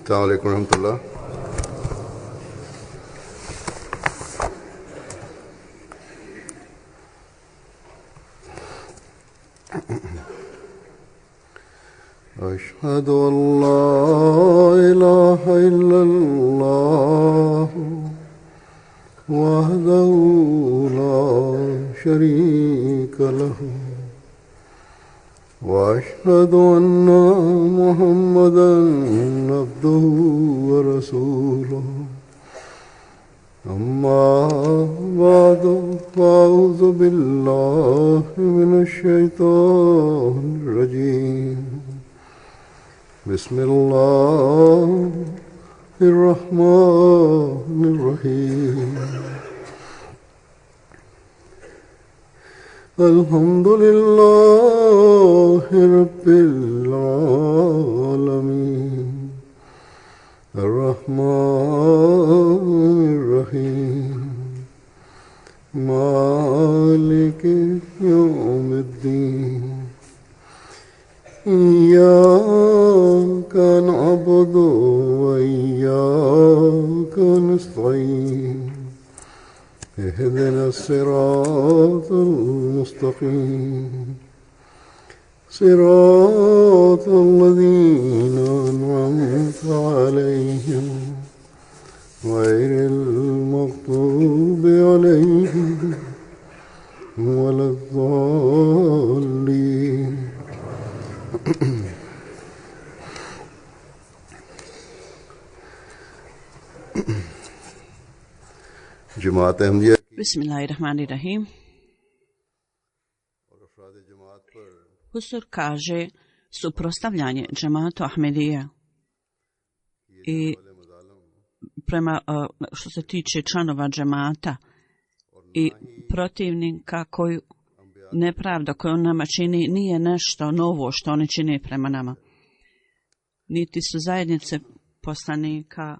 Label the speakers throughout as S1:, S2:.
S1: अस्सलाम वालेकुम रहमतुल्लाह। أشهد أن لا إله إلا الله وحده لا شريك له وأشهد أن محمدا عبده ورسوله أما بعد فأعوذ بالله من الشيطان الرجيم بسم الله الرحمن الرحيم الحمد لله رب العالمين الرحمن الرحيم مالك يوم الدين إياك نعبد وإياك نستعين اهدنا الصراط المستقيم صراط الذين أنعمت عليهم غير المغضوب عليهم ولا الضالين जमात Ahmadiyya
S2: Bismillahirrahmanirrahim. Husur kaže suprotstavljanje džematu Ahmedija i prema što se tiče članova džemata i protivnika koju nepravda koju on nama čini nije nešto novo što oni čine prema nama. Niti su zajednice poslanika,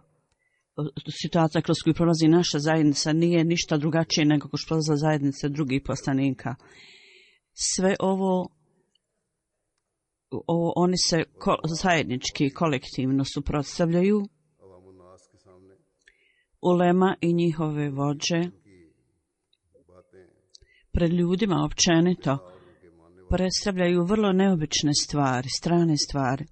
S2: situacija kroz koju prolazi naša zajednica nije ništa drugačije nego kroz prolaza zajednice drugih poslanika. Sve ovo oni se zajednički, kolektivno suprotstavljaju. Ulema i njihove vođe pred ljudima općenito predstavljaju vrlo neobične stvari, strane stvari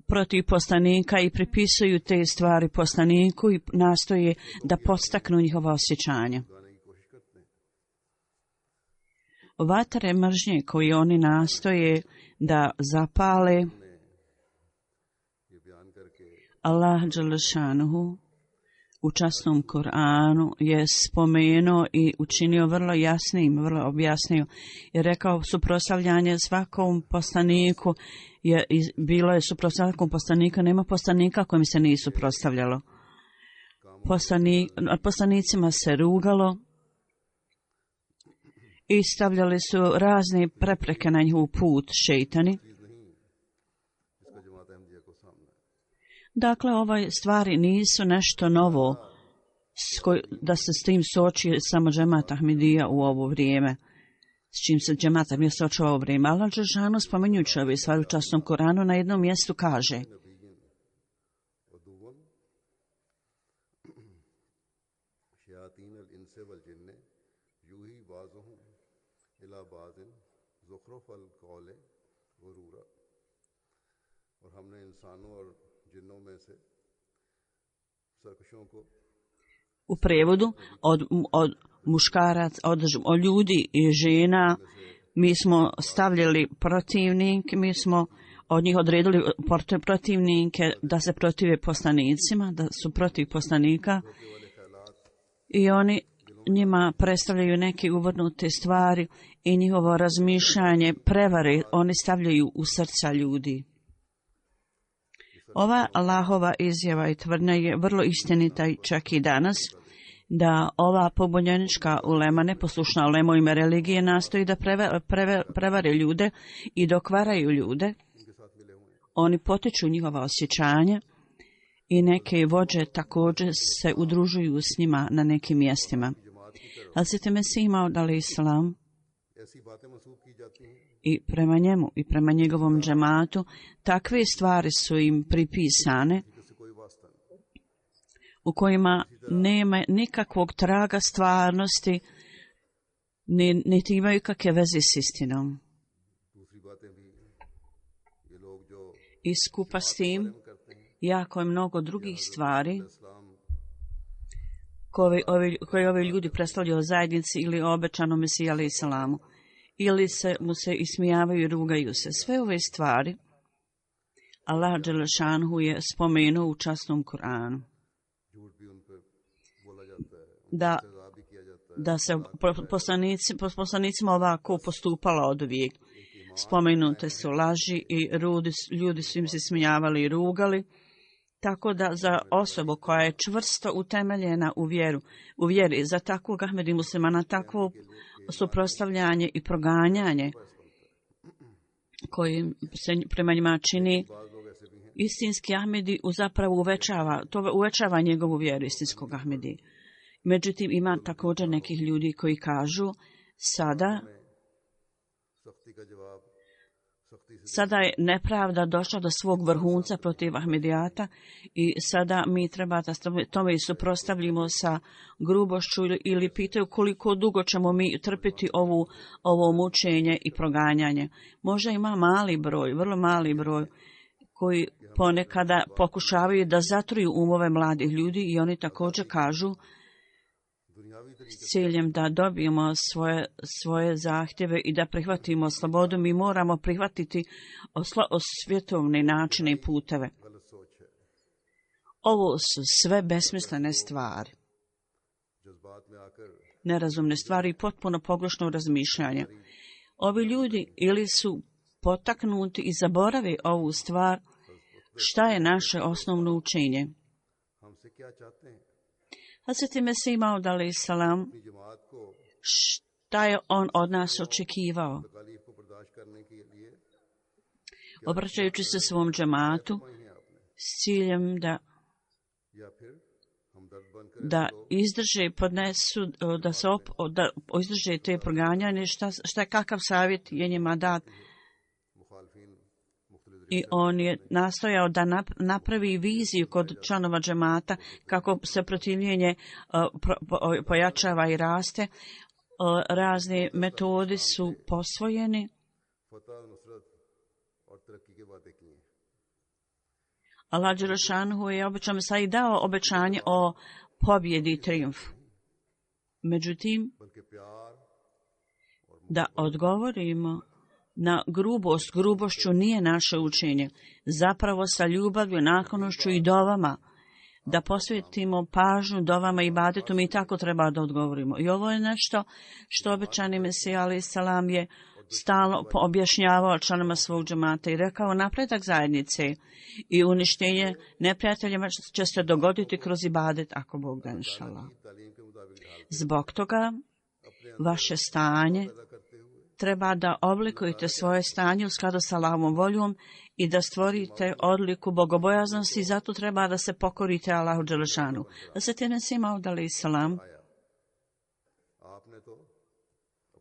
S2: protiv poslanika i pripisuju te stvari poslaniku i nastoje da podstaknu njihova osjećanja. Vatre mržnje koje oni nastoje da zapale, Allah dželešanuhu u časnom Kur'anu je spomenuo i učinio vrlo jasnim, vrlo objasnio i rekao suprotstavljanje svakom poslaniku bilo je suprotstavljanje svakom poslanika, nema poslanika kojim se nije suprotstavljalo. Poslanicima se rugalo i stavljali su razne prepreke na njihov put šejtani. Dakle, ove stvari nisu nešto novo da se s tim suoči samo džemat Ahmedija u ovo vrijeme, s čim se džemat Ahmedija suočava u ovo vrijeme. Allah dželešanu spominjući ove stvari u časnom Koranu na jednom mjestu kaže: u prevodu od muškaraca, od ljudi i žena mi smo stavljali protivnike, mi smo od njih odredili protivnike da se protive poslanicima, da su protiv poslanika i oni njima predstavljaju neke uvrnute stvari i njihovo razmišljanje prevare oni stavljaju u srca ljudi. Ova Allahova izjava i tvrdnja je vrlo istinita i čak i danas, da ova pobunjenička ulema, neposlušna ulema u ime religije, nastoji da prevare ljude i dokvaraju ljude. Oni potiču njihova osjećanja i neke vođe također se udružuju s njima na nekim mjestima. Hazreti Mesih Maud alejhisselam i prema njemu i prema njegovom džematu, takve stvari su im pripisane u kojima nema nikakvog traga stvarnosti, niti imaju kakve veze s istinom. I skupa s tim, jako je mnogo drugih stvari koje ovi ljudi predstavljaju zajednici ili obećanom Mesiji alejhi salamu, ili mu se ismijavaju i rugaju se. Sve ove stvari Allah dželešanhu je spomenuo u časnom Kur'anu. Da se poslanicima ovako postupalo od uvijek. Spomenute su laži i ljudi su im se smijavali i rugali. Tako da za osobu koja je čvrsto utemeljena u vjeri, za takvog Ahmedi muslimana, takvo suprotstavljanje i proganjanje koji se prema njima čini, istinski Ahmedi zapravo uvećava njegovu vjeru istinskog Ahmedi. Međutim, ima također nekih ljudi koji kažu sada je nepravda došla do svog vrhunca protiv Ahmedijata i sada mi treba da tome suprotstavimo sa grubošću ili pitaju koliko dugo ćemo mi trpiti ovo mučenje i proganjanje. Možda ima mali broj, vrlo mali broj koji ponekada pokušavaju da zatruju umove mladih ljudi i oni također kažu s ciljem da dobijemo svoje zahtjeve i da prihvatimo slobodu, mi moramo prihvatiti svjetovne načine i puteve. Ovo su sve besmislene stvari, nerazumne stvari i potpuno pogrešno razmišljanje. Ovi ljudi ili su potaknuti i zaboravi ovu stvar, šta je naše osnovno učenje. Hazreti Mesih Maud alejhi salam, šta je on od nas očekivao? Obraćajući se svom džematu s ciljem da izdrže, podnesu, da izdrže te proganjanje, kakav savjet je njima dat. I on je nastojao da napravi viziju kod članova džemata kako se protivljenje pojačava i raste. Razne metode su posvojene. Allah dželešanhu je obećao i dao obećanje o pobjedi i trijumfu. Međutim, da odgovorimo na grubošću nije naše učenje. Zapravo sa ljubavlju, naklonošću i dovama, da posvetimo pažnju dovama i ibadetu, mi tako treba da odgovorimo. I ovo je nešto što obećani Mesija alejhi salam je stalno objašnjavao članima svog džemata i rekao: napredak zajednice i uništenje neprijateljima će se dogoditi kroz ibadet, ako Bog da, inšallah. Zbog toga vaše stanje treba da oblikujete svoje stanje u skladu sa Allahovom voljom i da stvorite odliku bogobojaznosti i zato treba da se pokorite Allahu dželešanu. Hazreti Mesih Maud alejhi salam,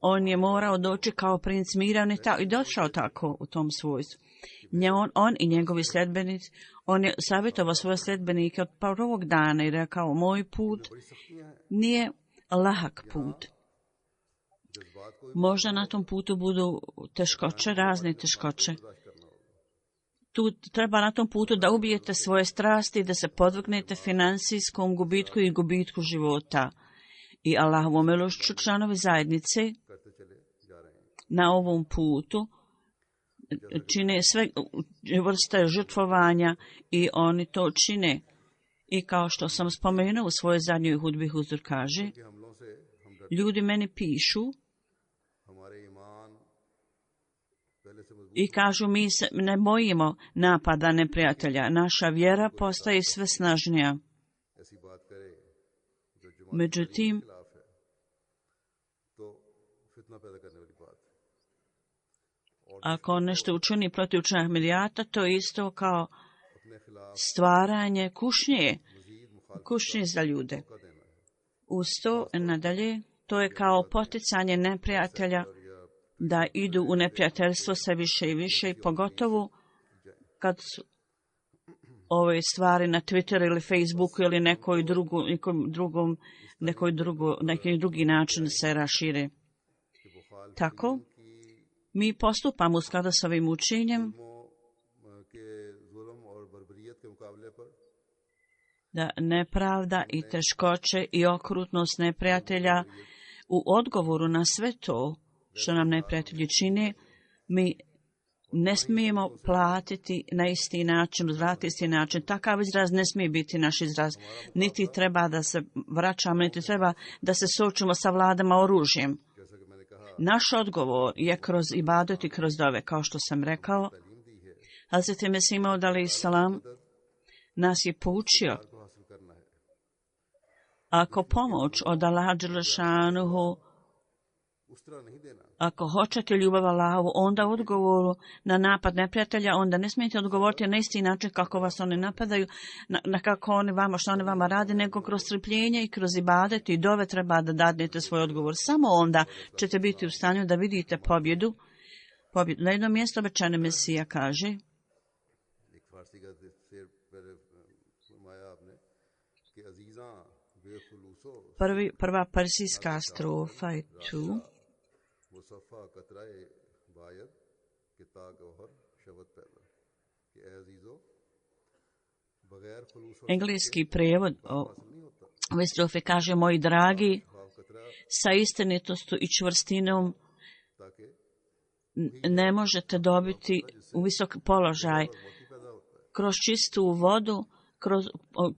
S2: on je morao doći kao princ mira i došao tako u tom svojstvu. On i njegovi sljedbenici, on je savjetovao svoje sljedbenike od prvog dana i rekao: moj put nije lahak put. Možda na tom putu budu teškoće, razne teškoće. Tu treba na tom putu da ubijete svoje strasti, da se podvrgnete financijskom gubitku i gubitku života. I Allahovom milošću članovi zajednice na ovom putu čine sve vrste žrtvovanja i oni to čine. I kao što sam spomenuo u svojoj zadnjoj hudbi, Huzur kaže: ljudi meni pišu i kažu: mi se ne bojimo napada neprijatelja, naša vjera postaje sve snažnija. Međutim, ako nešto učini protiv učenja Ahmedijata, to je isto kao stvaranje kušnje za ljude. Uz to nadalje, to je kao poticanje neprijatelja da idu u neprijateljstvo sve više i više, pogotovo kad su ove stvari na Twitteru ili Facebooku ili neki drugi način se rašire. Tako, mi postupamo u skladu s ovim učenjem da nepravda i teškoće i okrutnost neprijatelja u odgovoru na sve to što nam neprijatelji čine, mi ne smijemo platiti na isti način, uzvratiti isti način. Takav izraz ne smije biti naš izraz. Niti treba da se vraćamo, niti treba da se suočimo sa vladama oružjem. Naš odgovor je kroz ibadet i kroz dove, kao što sam rekao. Hazreti Mesih Maud alejhi salam nas je poučio. Ako pomoć od Allaha dželešanuhu, ako hoćete ljubav Allahovu, onda u odgovoru na napad neprijatelja, onda ne smijete odgovoriti na isti način kako vas oni napadaju, na kako oni vama, što oni vama rade, nego kroz strpljenje i kroz ibadet i dove treba da dadnete svoj odgovor. Samo onda ćete biti u stanju da vidite pobjedu. Na jednom mjestu obećani Mesija kaže: prva persijska strofa je tu. Engleski prijevod ove strofe kaže: moji dragi, sa istinitostu i čvrstinom ne možete dobiti u visok položaj. Kroz čistu vodu,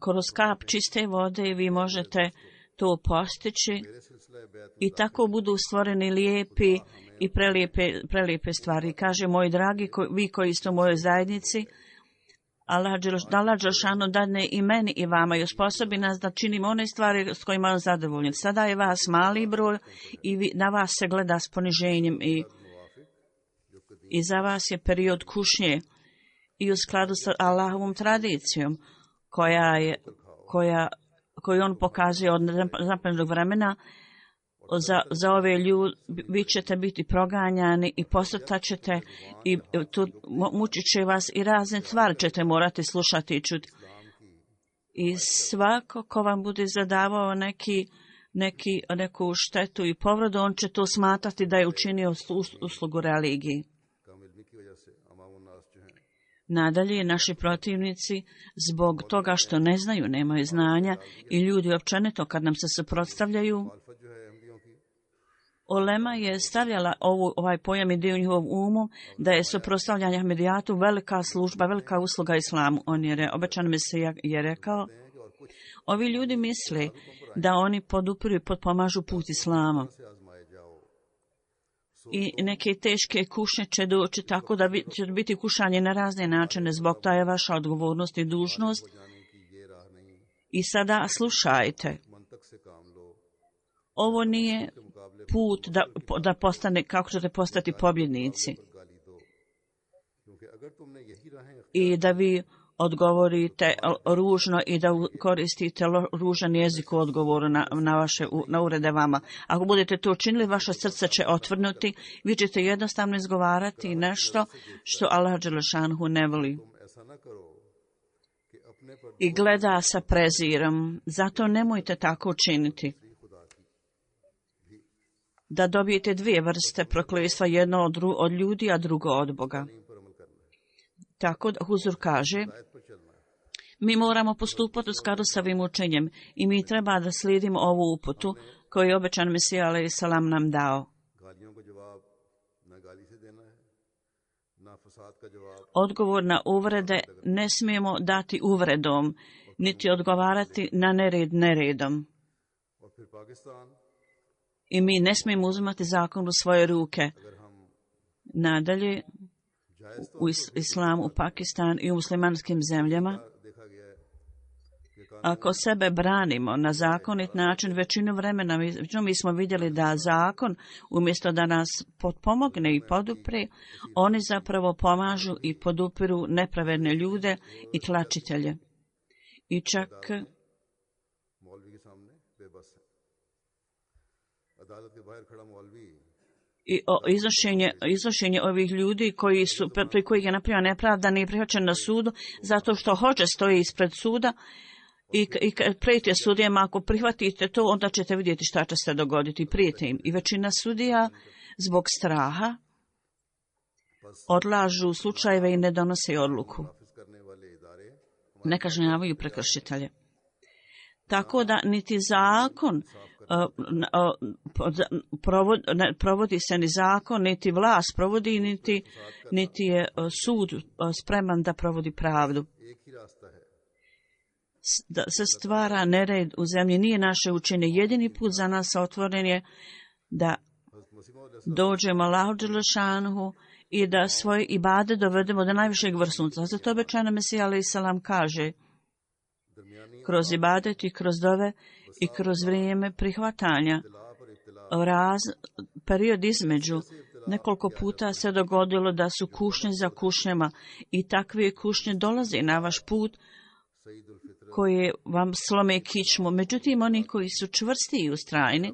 S2: kroz kap čiste vode vi možete to postići i tako budu stvoreni lijepi i prelijepe stvari. Kaže: moji dragi, vi koji ste u mojoj zajednici, Allah dželešanu dadne i meni i vama i osposobi nas da činimo one stvari s kojima je zadovoljen. Sada je vas mali broj i na vas se gleda s poniženjem i za vas je period kušnje i u skladu sa Allahovom tradicijom koju on pokazuje od zapadnog vremena. Za ove ljude vi ćete biti proganjani i posrtaćete i mučit će vas i razne stvari ćete morati slušati i čuti. I svako ko vam bude zadavao neku štetu i povredu, on će to smatrati da je učinio uslugu religiji. Nadalje, naši protivnici, zbog toga što ne znaju, nemaju znanja, i ljudi općenito kad nam se suprotstavljaju, Olema je stavljala ovaj pojam i dio njihovom umu da je suprotstavljanje Ahmedijatu velika služba, velika usluga islamu. Obećan Mesija je rekao: ovi ljudi misle da oni podupiru i potpomažu put islama. I neke teške kušnje će doći tako da će biti kušanje na razne načine. Zbog toga je vaša odgovornost i dužnost. I sada slušajte. Ovo nije put da postane, kako ćete postati pobjednici. I da vi odgovorite ružno i da koristite ružan jezik u odgovoru na urede vama. Ako budete to učinili, vaše srce će otvrnuti, vi ćete jednostavno izgovarati nešto što Allah dželešanhu ne voli i gleda sa prezirom. Zato nemojte tako učiniti. Da dobijete dvije vrste prokletstva, jedno od ljudi, a drugo od Boga. Tako da Huzur kaže: mi moramo postupati u skladu sa ovim učenjem i mi treba da slijedimo ovu uputu koju je obećan Mesija alejhi salam nam dao. Odgovor na uvrede ne smijemo dati uvredom, niti odgovarati na nered neredom. I mi ne smijemo uzimati zakon u svoje ruke. Nadalje, u islamu, u Pakistanu i u muslimanskim zemljama, ako sebe branimo na zakonit način, većinu vremena mi smo vidjeli da zakon, umjesto da nas potpomogne i podupre, oni zapravo pomažu i podupiru nepravedne ljude i tlačitelje. I čak i iznošenje ovih ljudi koji je napravio nepravdan i prihvaćen na sudu, zato što hođe stoji ispred suda i prijete sudijama, ako prihvatite to, onda ćete vidjeti šta će se dogoditi, prijete im. I većina sudija zbog straha odlažu slučajeve i ne donose odluku. Ne kažnjavaju prekršitelje. Tako da niti zakon provodi se ni zakon, niti vlast provodi, niti je sud spreman da provodi pravdu. Da se stvara nered u zemlji nije naše učenje. Jedini put za nas otvoren je da dođemo Allahu dželešanu i da svoje ibade dovedemo do najvišeg vrhunca. Zato obećana Mesija alejhi selam kaže: kroz ibadet i kroz dove i kroz vrijeme prihvatanja, period između, nekoliko puta se dogodilo da su kušnje za kušnjama i takve kušnje dolaze na vaš put koje vam slome kičmu. Međutim, oni koji su čvrsti i ustrajni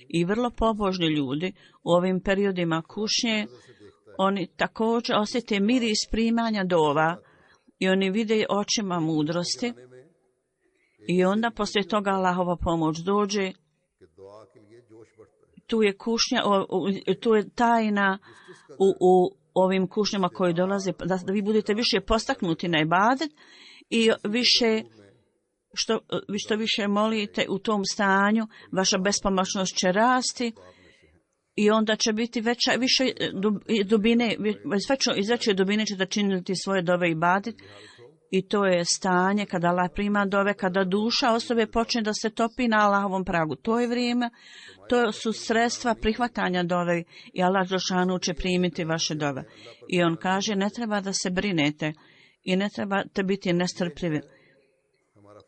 S2: i vrlo pobožni ljudi u ovim periodima kušnje, oni također osjete miris primanja dova i oni vide očima mudrosti i onda poslije toga Allahova pomoć dođe. Tu je kušnja, tu je tajna u ovim kušnjama koji dolaze, da vi budete više postaknuti na ibadet i što više molite u tom stanju, vaša bespomoćnost će rasti i onda će biti više dubine, iz veće dubine ćete činiti svoje dove ibadet. I to je stanje kada Allah prima dove, kada duša osobe počne da se topi na Allahovom pragu. To je vrijeme, to su sredstva prihvatanja dove i Allah dželešanu će primiti vaše dove. I on kaže, ne treba da se brinete i ne trebate biti nestrpljivi.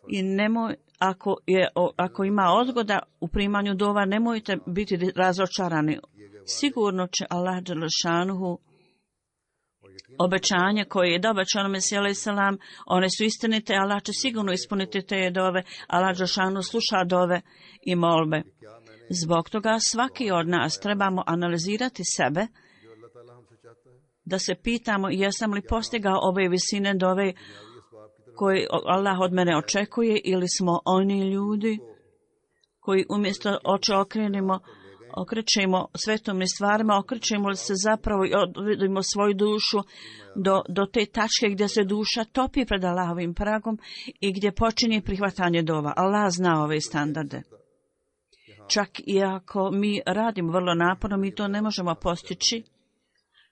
S2: I ako ima odgoda u primanju dova, nemojte biti razočarani. Sigurno će Allah dželešanu obećanje koje je dao obećano Mesija alejhi selam, one su istinite, Allah će sigurno ispuniti te dove, Allah dželešanu sluša dove i molbe. Zbog toga svaki od nas trebamo analizirati sebe, da se pitamo jesam li postigao ove visine dove koje Allah od mene očekuje, ili smo oni ljudi koji umjesto oči okrećemo svetovnim stvarima, okrećemo li se zapravo i odvedimo svoju dušu do te tačke gdje se duša topi pred Allahovim pragom i gdje počinje prihvatanje dova. Allah zna ove standarde. Čak i ako mi radimo vrlo naporno, mi to ne možemo postići.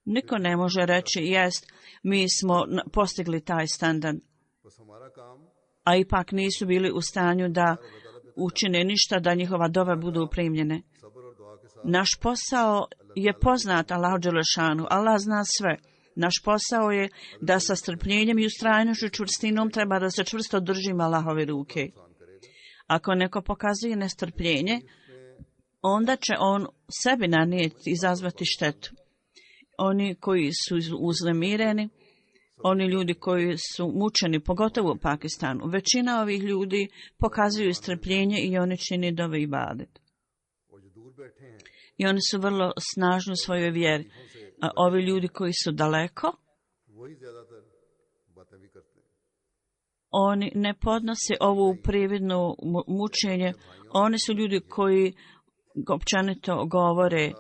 S2: Niko ne može reći, jest, mi smo postigli taj standard. A ipak nisu bili u stanju da učine ništa da njihova dova budu primljene. Naš posao je poznat Allahu dželešanu. Allah zna sve. Naš posao je da sa strpljenjem i ustrajnošću čvrstinom treba da se čvrsto držimo Allahove ruke. Ako neko pokazuje nestrpljenje, onda će on sebi nanijeti, izazvati štetu. Oni koji su uznemireni, oni ljudi koji su mučeni, pogotovo u Pakistanu, većina ovih ljudi pokazuju strpljenje i oni čini dove ibadet. I oni su vrlo snažni u svojoj vjeri. A ovi ljudi koji su daleko, oni ne podnose ovu prividnu mučenje. Oni su ljudi koji općenito govore.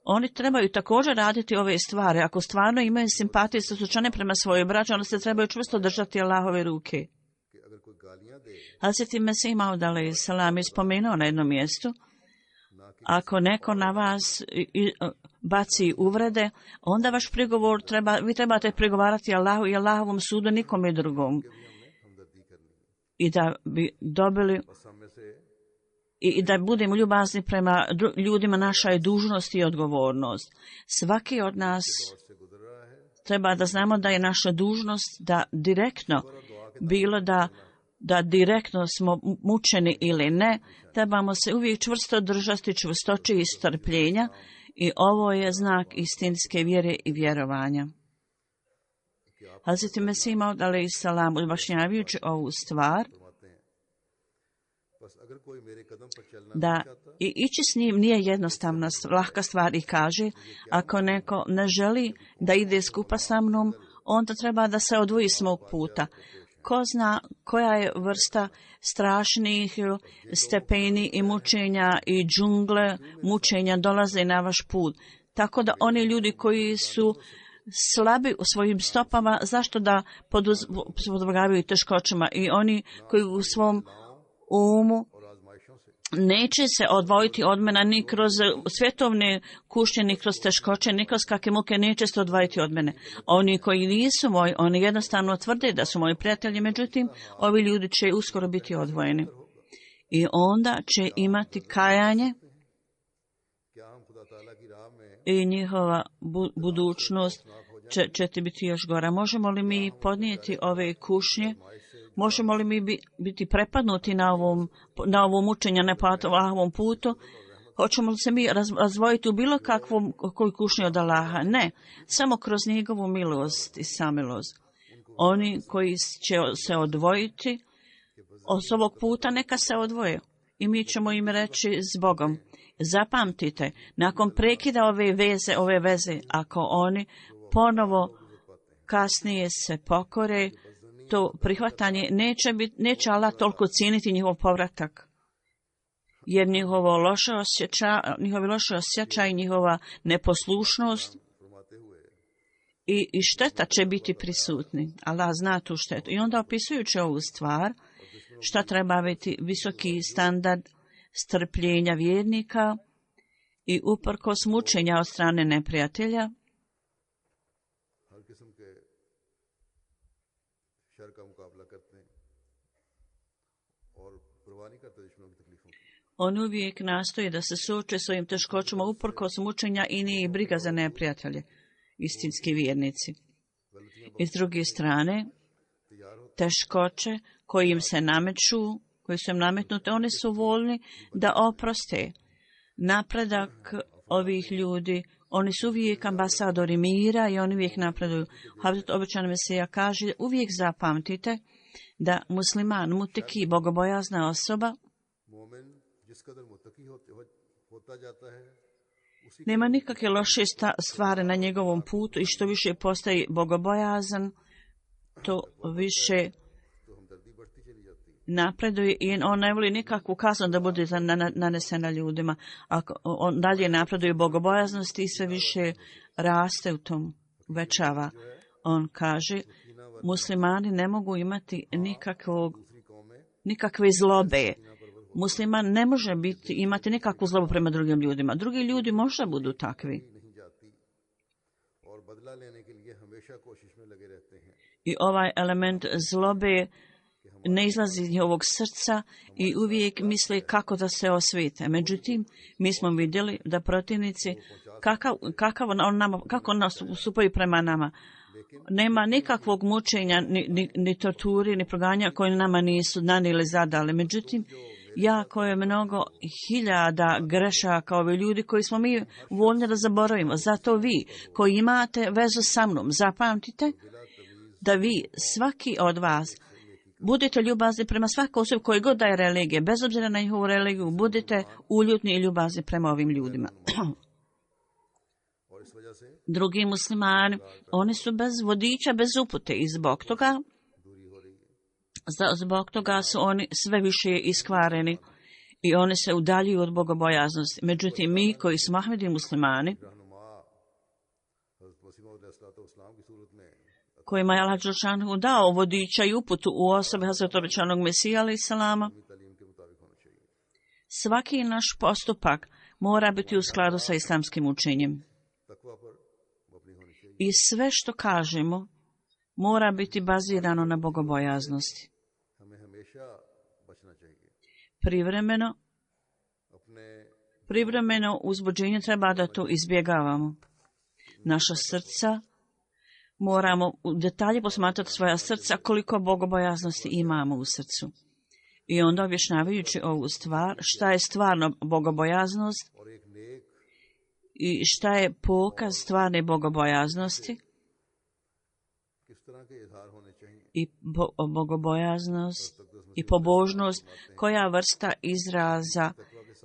S2: Oni trebaju također raditi ove stvari. Ako stvarno imaju simpatije sa slučajne prema svojoj braći, onda se trebaju čvrsto držati Allahove ruke. Hazreti Mesih Maud alejhi selam je spomenuo na jednom mjestu, ako neko na vas baci uvrede, onda vaš prigovor vi trebate prigovarati Allahu i Allahovom sudu, nikome drugom. I da bi dobili i da budemo ljubazni prema ljudima, naša je dužnost i odgovornost. Svaki od nas treba da znamo da je naša dužnost da direktno, bilo da direktno smo mučeni ili ne, trebamo se uvijek čvrsto držati čvrstoće i strpljenja i ovo je znak istinske vjere i vjerovanja. Hazreti Mesih Maud alejhi selam, objašnjavajući ovu stvar, da i ići s njim nije jednostavna, lahka stvar i kaže, ako neko ne želi da ide skupa sa mnom, onda treba da se odvoji s mog puta. Ko zna koja je vrsta strašnih stepeni i mučenja i džungle mučenja dolaze na vaš put. Tako da oni ljudi koji su slabi u svojim stopama, zašto da podvrgavaju teškoćama, i oni koji u svom umu neće se odvojiti od mene ni kroz svjetovne kušnje, ni kroz teškoće, ni kroz kakve muke, neće se odvojiti od mene. Oni koji nisu moji, oni jednostavno tvrde da su moji prijatelji, međutim, ovi ljudi će uskoro biti odvojeni. I onda će imati kajanje i njihova budućnost će ti biti još gora. Možemo li mi podnijeti ove kušnje? Možemo li mi biti prepadnuti na ovom mučenja, na ovom putu? Hoćemo li se mi razvojiti u bilo kakvom koju kušnju od Allaha? Ne, samo kroz njegovu milost i samilost. Oni koji će se odvojiti od ovog puta, neka se odvoje. I mi ćemo im reći s Bogom. Zapamtite, nakon prekida ove veze, ako oni ponovo kasnije se pokore, to prihvatanje neće Allah toliko cijeniti njihov povratak. Jer njihovi loše osjećaj, njihova neposlušnost i šteta će biti prisutni. Allah zna tu štetu. I onda opisujući ovu stvar, šta treba biti visoki standard strpljenja vjernika i uprkos mučenja od strane neprijatelja, on uvijek nastoji da se suoči svojim teškoćama uprkos mučenja i nije briga za neprijatelje, istinski vjernici. I s druge strane, teškoće koje im se nameću, koji su im nametnute, oni su voljni da oproste. Napredak ovih ljudi, oni su uvijek ambasadori mira i oni uvijek napreduju. Havzat obećan Mesija kaže, uvijek zapamtite da musliman, muteki, bogobojazna osoba, nema nikakve loše stvari na njegovom putu i što više postaje bogobojazan, to više napreduje i on ne voli nikakvu kaznu da bude nanesena ljudima. Ako on dalje napreduje u bogobojaznosti i sve više raste u tom, uvećava. On kaže, muslimani ne mogu imati nikakve zlobe. Musliman ne može imati nikakvu zlobu prema drugim ljudima. Drugi ljudi možda budu takvi. I ovaj element zlobe ne izlazi iz njihovog srca i uvijek misle kako da se osvete. Međutim, mi smo vidjeli da protivnici, kako nastupaju prema nama. Nema nikakvog mučenja, ni torturi, ni proganja koje nama nisu nanijeli zadali. Međutim, jako je mnogo hiljada grešaka ovi ljudi koji smo mi voljni da zaboravimo. Zato vi koji imate vezu sa mnom, zapamtite da vi, svaki od vas, budite ljubazni prema svakoj osobi koji god daje religije, bez obzira na njihovu religiju, budite uljutni i ljubazni prema ovim ljudima. Drugi muslimani, oni su bez vodiča, bez upute i zbog toga su oni sve više iskvareni i oni se udaljuju od bogobojaznosti. Međutim, mi koji smo Ahmedi muslimani, kojima je Allah dželešanu dao vodiča i uputu u osobe Hazreta obećanog Mesija alejhi selama, svaki naš postupak mora biti u skladu sa islamskim učenjem. I sve što kažemo mora biti bazirano na bogobojaznosti. Privremeno uzbuđenje treba da to izbjegavamo. Naša srca, moramo u detalje posmatrati svoja srca koliko bogobojaznosti imamo u srcu. I onda objašnjavajući ovu stvar, šta je stvarno bogobojaznost i šta je pokaz stvarne bogobojaznosti. I bogobojaznost i pobožnost, koja vrsta izraza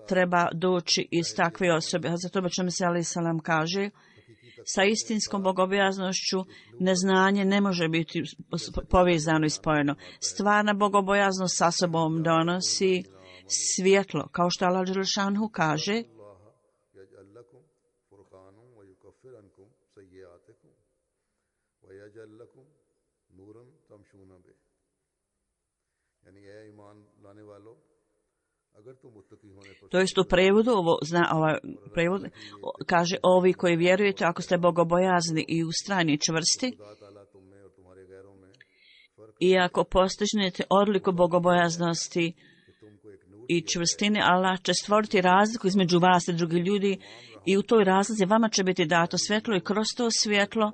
S2: treba doći iz takve osobe. Zato Bećem se alaih salam kaže, sa istinskom bogobojaznošću neznanje ne može biti povezano i spojeno. Stvarna bogobojaznost sa sobom donosi svjetlo, kao što Allah dželešanu kaže, to jest u prevodu, prevod kaže, ovi koji vjerujete, ako ste bogobojazni i ustrajni i čvrsti, i ako postignete odliku bogobojaznosti i čvrstine, Allah će stvoriti razliku između vas i drugih ljudi i u toj razlici vama će biti dato svjetlo i kroz to svjetlo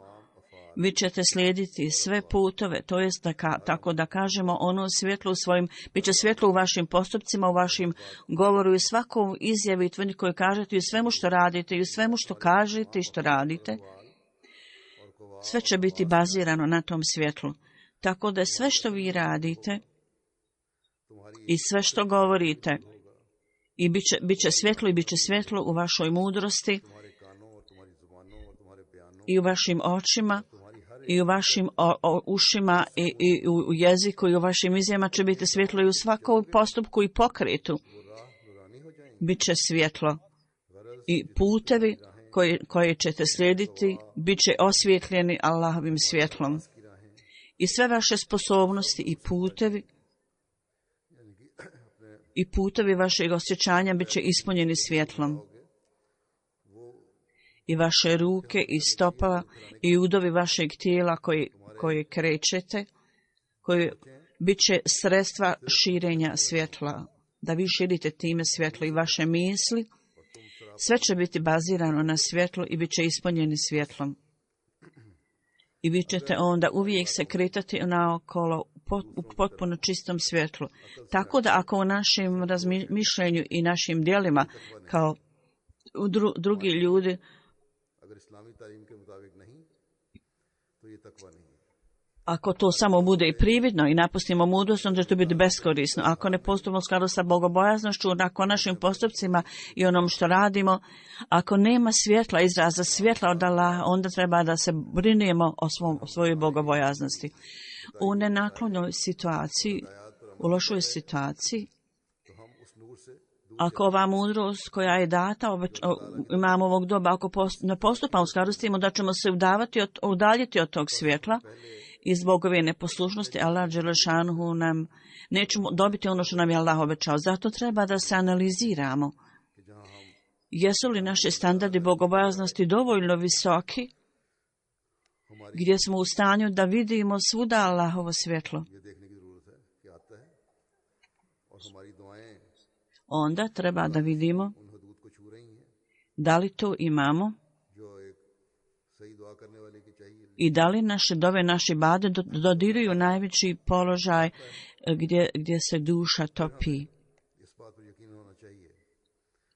S2: vi ćete slijediti sve putove, to jest tako da kažemo ono svjetlo u svojim, bit će svjetlo u vašim postupcima, u vašim govoru i u svakom izjavi i tvrdnji koju kažete i u svemu što radite i u svemu što kažete i što radite. Sve će biti bazirano na tom svjetlu. Tako da sve što vi radite i sve što govorite i bit će svjetlo i bit će svjetlo u vašoj mudrosti i u vašim očima i u vašim ušima i u jeziku i u vašim izjavama će biti svjetlo i u svakom postupku i pokretu bit će svjetlo i putevi koje ćete slijediti bit će osvjetljeni Allahovim svjetlom i sve vaše sposobnosti i putevi vašeg osjećanja bit će ispunjeni svjetlom. I vaše ruke i stopala i udovi vašeg tijela koje krećete, koje bit će sredstva širenja svjetla, da vi širite time svjetlo i vaše misli, sve će biti bazirano na svjetlu i bit će ispunjeni svjetlom. I vi ćete onda uvijek se kretati naokolo u potpuno čistom svjetlu. Tako da ako u našem razmišljenju i našim djelima kao drugi ljudi ako to samo bude i prividno i napustimo mudrost, onda će to biti beskorisno. Ako ne postupimo u skladu sa bogobojaznošću, ako našim postupcima i onom što radimo, ako nema svjetla, izraza svjetla od Allaha, onda treba da se brinemo o svojoj bogobojaznosti. U nenaklonjoj situaciji, u lošoj situaciji, ako ova mudrost koja je data imamo ovog doba, ako ne postupamo u skladu s tim, onda ćemo se udaljiti od tog svjetla i zbog ove neposlušnosti Allah dželešanuhu nam nećemo dobiti ono što nam je Allah obećao. Zato treba da se analiziramo. Jesu li naši standardi bogobojaznosti dovoljno visoki gdje smo u stanju da vidimo svuda Allahovo svjetlo? Onda treba da vidimo da li to imamo i da li naše dove, naši bade dodiruju najveći položaj gdje se duša topi.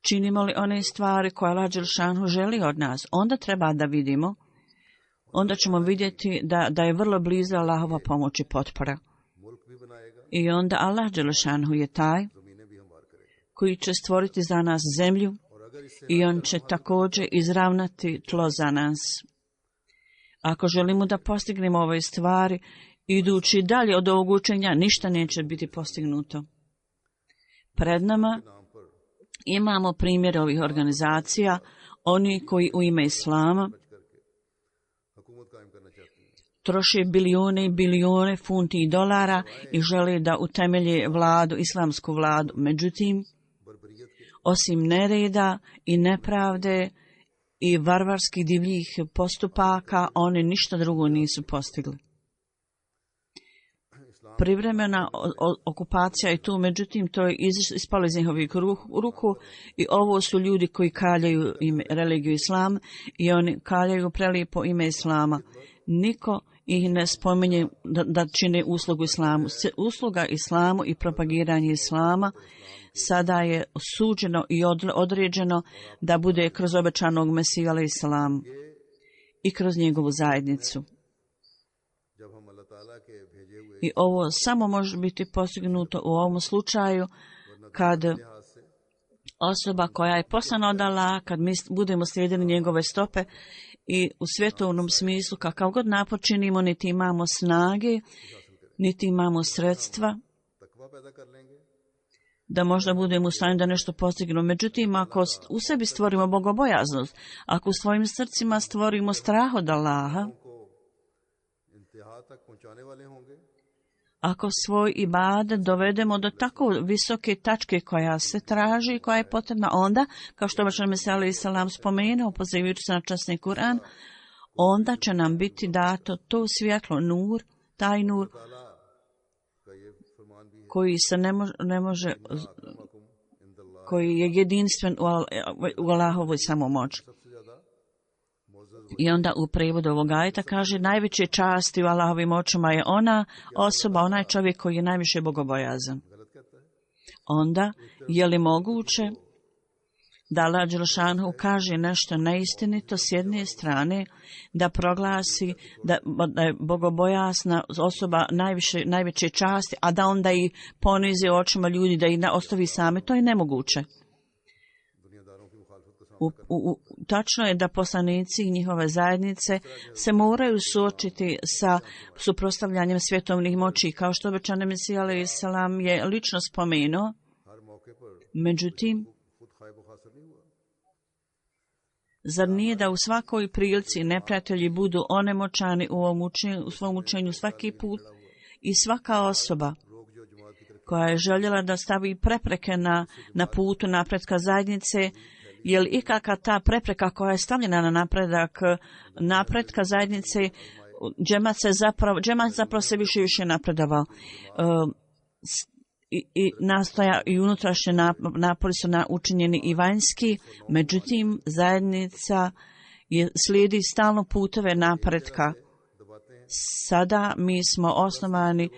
S2: Činimo li one stvari koje Allah dželešanu želi od nas? Onda treba da vidimo, onda ćemo vidjeti da je vrlo blizu Allahova pomoć i potpora. I onda Allah dželešanu je taj koji će stvoriti za nas zemlju i on će također izravnati tlo za nas. Ako želimo da postignemo ove stvari, idući dalje od ovog učenja, ništa neće biti postignuto. Pred nama imamo primjer ovih organizacija, oni koji u ime Islama troše bilijune i bilijune funti i dolara i žele da utemelje vladu, islamsku vladu. Međutim, osim nereda i nepravde i varvarskih divljih postupaka, oni ništa drugo nisu postigli. Privremena okupacija je tu, međutim, to je ispalo iz njihovih ruku i ovo su ljudi koji kaljaju religiju Islam i oni kaljaju prelijepo ime Islama. Niko ih ne spominje da čine uslugu Islamu. Usluga Islamu i propagiranje Islama sada je osuđeno i određeno da bude kroz obećanog Mesija alejhi selam i kroz njegovu zajednicu. I ovo samo može biti postignuto u ovom slučaju kad osoba koja je poslana od Allaha, kad mi budemo slijedili njegove stope i u svjetovnom smislu kakav god napor činimo, niti imamo snage, niti imamo sredstva da možda budemo u stanju da nešto postignemo. Međutim, ako u sebi stvorimo bogobojaznost, ako u svojim srcima stvorimo strah od Allaha, ako svoj ibadet dovedemo do tako visoke tačke koja se traži i koja je potrebna, onda, kao što baš Mesija alejhi selam spomenuo, pozivajući se na časni Kur'an, onda će nam biti dato to svjetlo, nur, taj nur koji se ne može, koji je jedinstven u Allahovoj samomoći. I onda u prevodu ovog ajeta kaže, najveće časti u Allahovim očima je ona osoba, onaj čovjek koji je najviše bogobojazan. Onda, je li moguće da Allah dželešanu kaže nešto neistinito s jedne strane, da proglasi da je bogobojazna osoba najveće časti, a da onda i ponizi očima ljudi, da ih ostavi same? To je nemoguće. Tačno je da poslanici i njihove zajednice se moraju suočiti sa suprotstavljanjem svjetovnih moći, kao što obećani Mesija alejhi selam je lično spomenuo. Međutim, zar nije da u svakoj prilici neprijatelji budu onemoćani u svom učenju svaki put i svaka osoba koja je željela da stavi prepreke na putu napretka zajednice, je li ikakva ta prepreka koja je stavljena na napretka zajednice, džemat zapravo se više napredovao. I nastoja i unutrašnje napori su učinjeni i vanjski, međutim zajednica slijedi stalno puteve napretka. Sada mi smo osnovani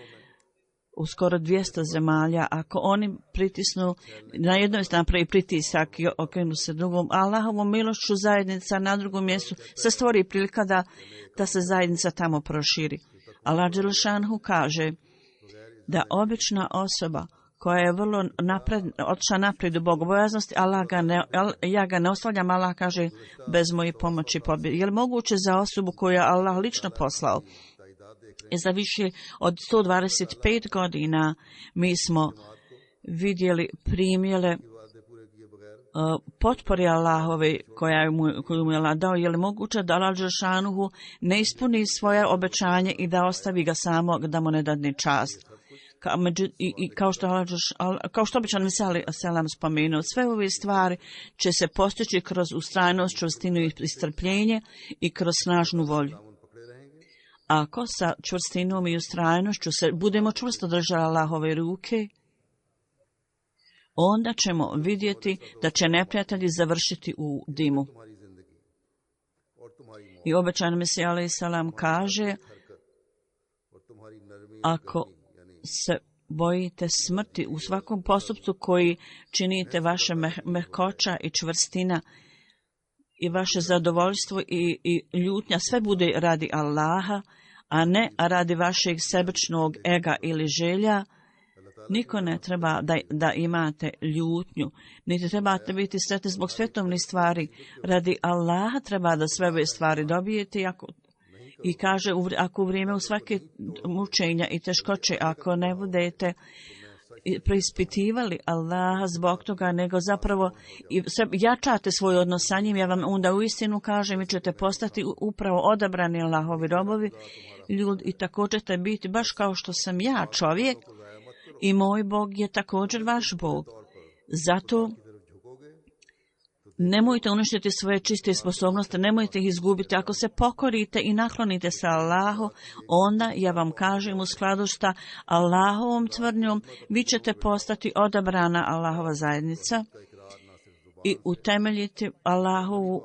S2: u skoro 200 zemalja. Ako oni pritisnu, na jednoj napravi pritisak i okrenu se drugom, Allahovom milošću zajednica na drugom mjestu se stvori prilika da se zajednica tamo proširi. Allah dželešanu kaže da obična osoba koja je vrlo otišla naprijed u bogobojaznosti, ja ga ne ostavljam, Allah kaže, bez moje pomoći pobjede. Je li moguće za osobu koju je Allah lično poslao? I za više od 125 godina mi smo vidjeli primjere potpori Allahove koju mu je Allah dao. Je li moguće da Allah dželešanu ne ispuni svoje obećanje i da ostavi ga samo, da mu ne dadne čast? Kao što običan Mesija alejhi selam spomenuo, sve ove stvari će se postići kroz ustrajnost, čvrstinu i strpljenje i kroz snažnu volju. Ako sa čvrstinom i ustrajnošću se budemo čvrsto držali Allahove ruke, onda ćemo vidjeti da će neprijatelji završiti u dimu. I obećan Mesija alejhi selam kaže, ako se bojite smrti u svakom postupku koji činite, vaše mehkoća i čvrstina i vaše zadovoljstvo i ljutnja, sve bude radi Allaha, a ne radi vašeg sebičnog ega ili želja. Niko ne treba da imate ljutnju, niti trebate biti sretni zbog svjetovnih stvari. Radi Allaha treba da sve ove stvari dobijete. I kaže, ako u vrijeme u svake mučenja i teškoće, ako ne budete preispitivali Allaha zbog toga, nego zapravo jačate svoj odnos sa njim, ja vam onda uistinu kažem, vi ćete postati upravo odabrani Allahovi robovi, ljudi, i također ćete biti baš kao što sam ja, čovjek, i moj Bog je također vaš Bog. Zato nemojte uništiti svoje čiste sposobnosti, nemojte ih izgubiti. Ako se pokorite i naklonite se Allahu, onda, ja vam kažem, u skladu sa Allahovom tvrdnjom, vi ćete postati odabrana Allahova zajednica. i utemeljiti Allahovu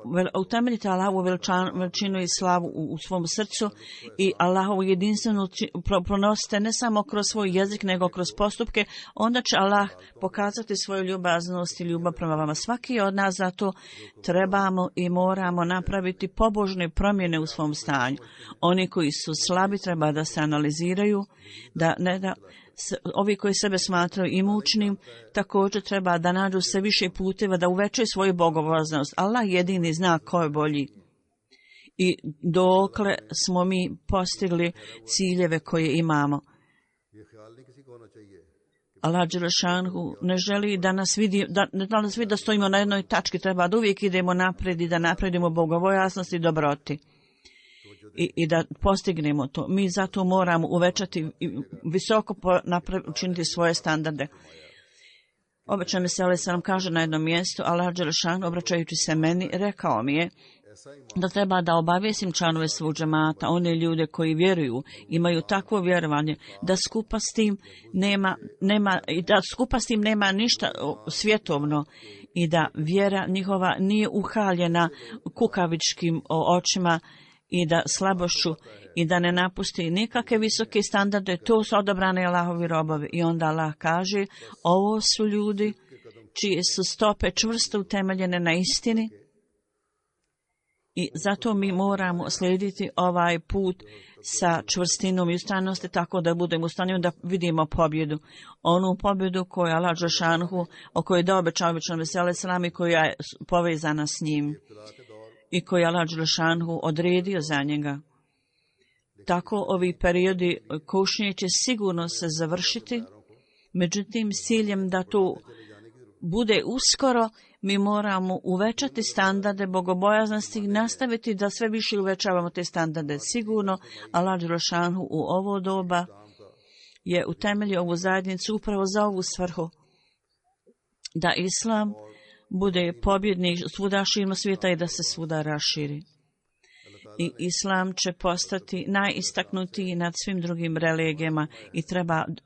S2: veličinu i slavu u svom srcu i Allahovu jedinstvenu pronosite ne samo kroz svoj jezik nego kroz postupke, onda će Allah pokazati svoju ljubaznost i ljubav prema vama. Svaki od nas zato trebamo i moramo napraviti pobožne promjene u svom stanju. Oni koji su slabi treba da se analiziraju, ovi koji sebe smatraju imućnim također treba da nađu sve više puteva da uvećaju svoju bogobojaznost. Allah jedini zna ko je bolji i dokle smo mi postigli ciljeve koje imamo. Allah dželešanhu ne želi da nas vidi, da stojimo na jednoj tački, treba da uvijek idemo naprijed i da napredimo bogobojaznost i dobroti. I da postignemo to. Mi zato moramo uvećati i visoko učiniti svoje standarde. Obećani se alejhi selam kaže na jednom mjestu, Allah dželešan obraćajući se meni rekao mi je da treba da obavijestim članove svog džemata, one ljude koji vjeruju, imaju takvo vjerovanje da skupa s tim nema ništa svjetovno i da vjera njihova nije uhaljena kukavičkim očima i da slabošću i da ne napusti nikakve visoke standarde, to su odabrani Allahovi robovi. I onda Allah kaže, ovo su ljudi čije su stope čvrsto utemeljene na istini i zato mi moramo slijediti ovaj put sa čvrstinom i ustrajnosti tako da budemo u stanju da vidimo pobjedu. Onu pobjedu koju Allah dželešanhu, o kojoj je dao obećanju alejhi selam i koja je povezana s njim i koji je Allah dželešanhu odredio za njega. Tako ovi periodi kušnje će sigurno se završiti, međutim s ciljem da to bude uskoro, mi moramo uvećati standarde bogobojaznosti i nastaviti da sve više uvećavamo te standarde. Sigurno Allah dželešanhu u ovo doba je utemeljio ovu zajednicu upravo za ovu svrhu, da Islam bude pobjednik svuda širom svijeta i da se svuda raširi. I Islam će postati najistaknutiji nad svim drugim religijama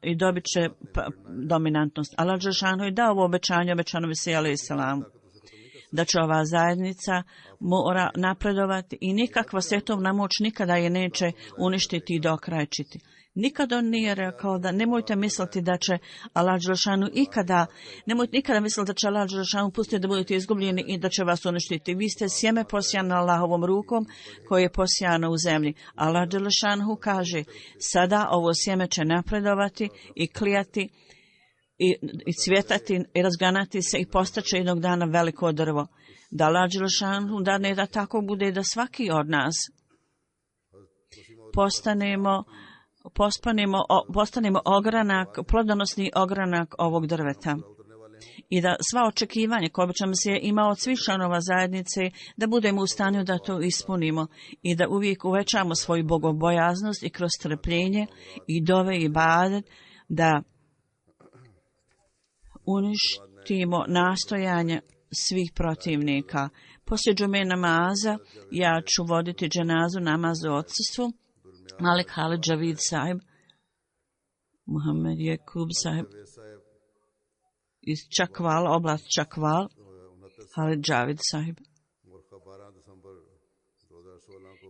S2: i dobit će dominantnost. Allah dželešanu je dao ovo obećanje Mesiji alejhi selam da će ova zajednica mora napredovati i nikakva svjetovna moć nikada je neće uništiti i dokrajčiti. Nikada on nije rekao da nemojte misliti da će Allah dželešanu nemojte nikada misliti da će Allah dželešanu pustiti da budete izgubljeni i da će vas uništiti. Vi ste sjeme posijano Allahovom rukom koje je posijano u zemlji. Allah dželešanu kaže, sada ovo sjeme će napredovati i klijati i cvjetati i razganati se i postaće jednog dana veliko drvo. Da Allah dželešanu dadne da tako bude da svaki od nas postanemo plodonosni ogranak ovog drveta. I da sva očekivanja koje obećano se ima od svih članova zajednice, da budemo u stanju da to ispunimo i da uvijek uvećamo svoju bogobojaznost i kroz trpljenje i dove i ibadet, da uništimo nastojanje svih protivnika. Poslije džume namaza ja ću voditi dženazu namazu u odsustvu. Malik Halid Javid sahib, Muhammed Jakub sahib iz Čakval, oblast Čakval, Halid Javid sahib.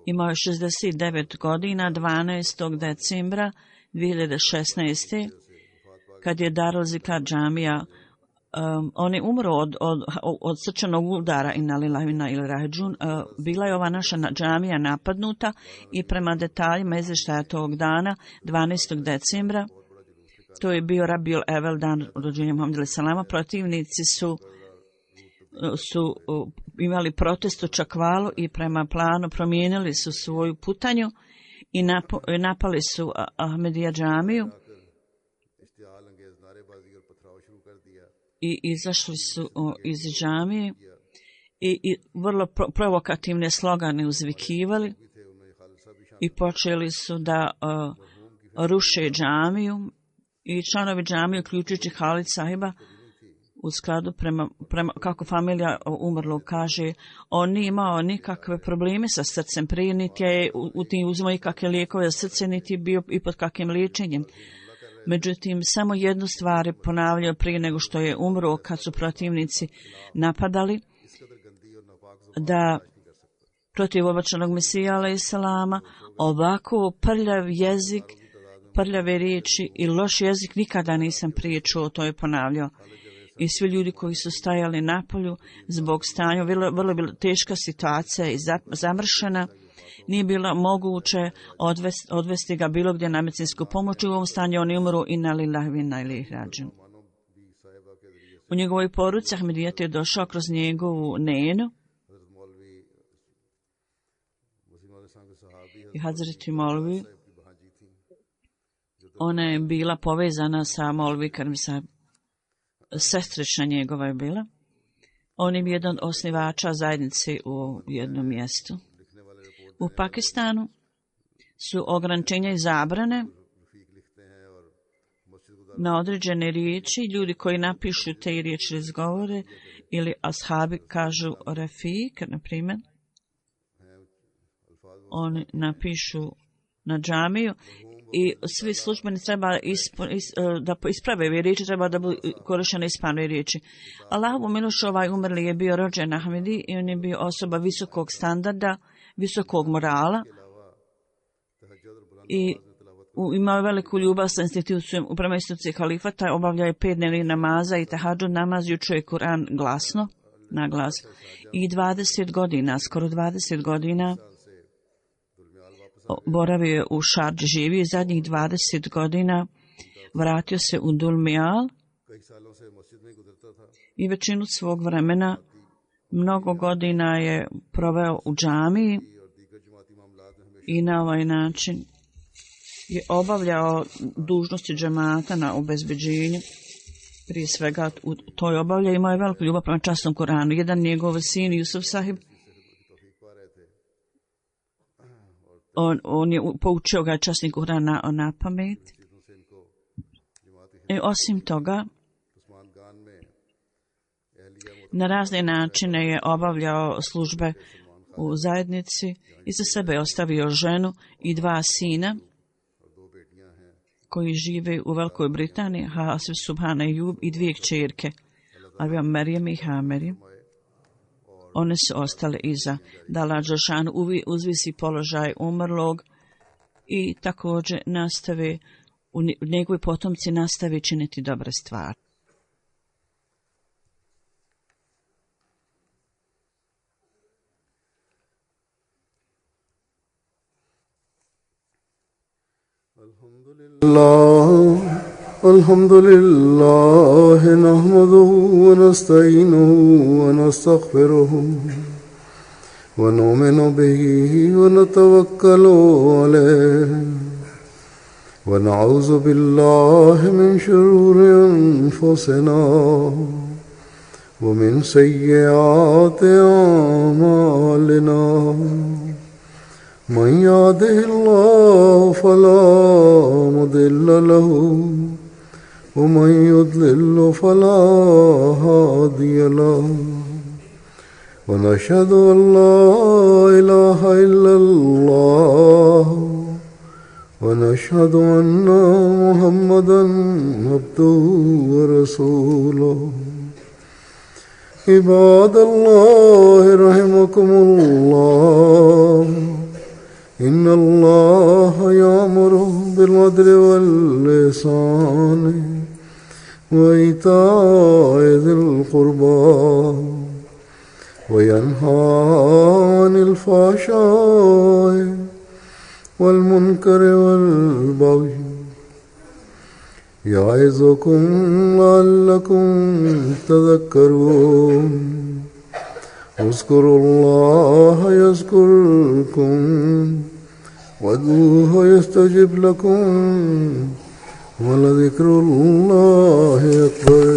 S2: Imao je 69 godina, 12. decembra 2016. kad je Darul Zikar džamija, on je umro od srčanog udara bila je ova naša džamija napadnuta i prema detaljima izvještaja tog dana, 12. decembra, to je bio Rabiul Evel, dan rođenja Muhammeda alejhi selama, protivnici su imali protest u Čakvalu i prema planu promijenili su svoju putanju i napali su Ahmedija džamiju i izašli su iz džamije i vrlo provokativne slogane uzvikivali i počeli su da ruše džamiju i članovi džamije, uključujući Halid sahiba, u skladu prema kako familija umrlog kaže, on nije imao nikakve probleme sa srcem prije, niti je uzimao ikakve lijekove za srce, niti bio i pod kakvim liječenjem. Međutim, samo jednu stvar je ponavljao prije nego što je umro, kad su protivnici napadali, da protiv obačanog Mesija alejselama ovako prljav jezik, prljave riječi i loš jezik nikada nisam prije čuo, to je ponavljao. I svi ljudi koji su stajali napolju zbog stanja, vrlo bila teška situacija i zamršena, nije bilo moguće odvesti ga bilo gdje na medicinsku pomoć. U ovom stanju on je umro inna lillahi wa inna ilaihi rađiun. U njegovoj poruci Ahmedijet je došao kroz njegovu nenu i Hazreti Molvi. Ona je bila povezana sa Molvi Karmisa, sestrična njegova je bila. On je jedan osnivača zajednice u jednom mjestu. U Pakistanu su ograničenja i zabrane na određene riječi. Ljudi koji napišu te riječi izgovore ili ashabi kažu Rafik, na primjer. Oni napišu na džamiju i svi službeni treba da isprave ove riječi, treba da budu korištene ispravne riječi. Allahovu milošću ovaj umrli je bio rođen Ahmedi i on je bio osoba visokog standarda, visokog morala i imao je veliku ljubav sa institucijom, prema instituciji halifata, obavljao je 5 dnevnih namaza i tahadžud namaz i učio je Kur'an glasno, na glas. I 20 godina, skoro 20 godina, boravio je u Šardži, živio i zadnjih 20 godina vratio se u Dulmijal i većinu svog vremena, mnogo godina je proveo u džamiji i na ovaj način je obavljao dužnosti džemata na obezbeđenju. Prije svega u toj obavlja imao je veliku ljubav prema časnom Kuranu. Jedan njegov sin Jusuf Sahib, on je poučio ga časni Kuran na pamet. I osim toga, na razne načine je obavljao službe u zajednici i za sebe je ostavio ženu i 2 sina koji žive u Velikoj Britaniji, Hasif Subhana Jub, i 2 kćerke, Arvija Merijem i Hamerjem. One su ostale iza. Da Allah dželešanu uzvisi položaj umrlog i također nastave, njegovi potomci nastave činiti dobre stvari.
S1: الحمد لله نحمده ونستعينه ونستغفره ونؤمن به ونتوكل عليه ونعوذ بالله من شرور أنفسنا ومن سيئات أعمالنا من يهده الله فلا مضل له ومن يضلل فلا هادي له ونشهد أن لا إله إلا الله ونشهد أن محمدا عبده ورسوله عباد الله رحمكم الله إن الله يأمر بالعدل والإحسان وإيتاء ذي القربى وينهى عن الفحشاء والمنكر والبغي يعظكم لعلكم تذكرون اذكروا الله يذكركم وادعوه يستجب لكم ولذكر الله أكبر.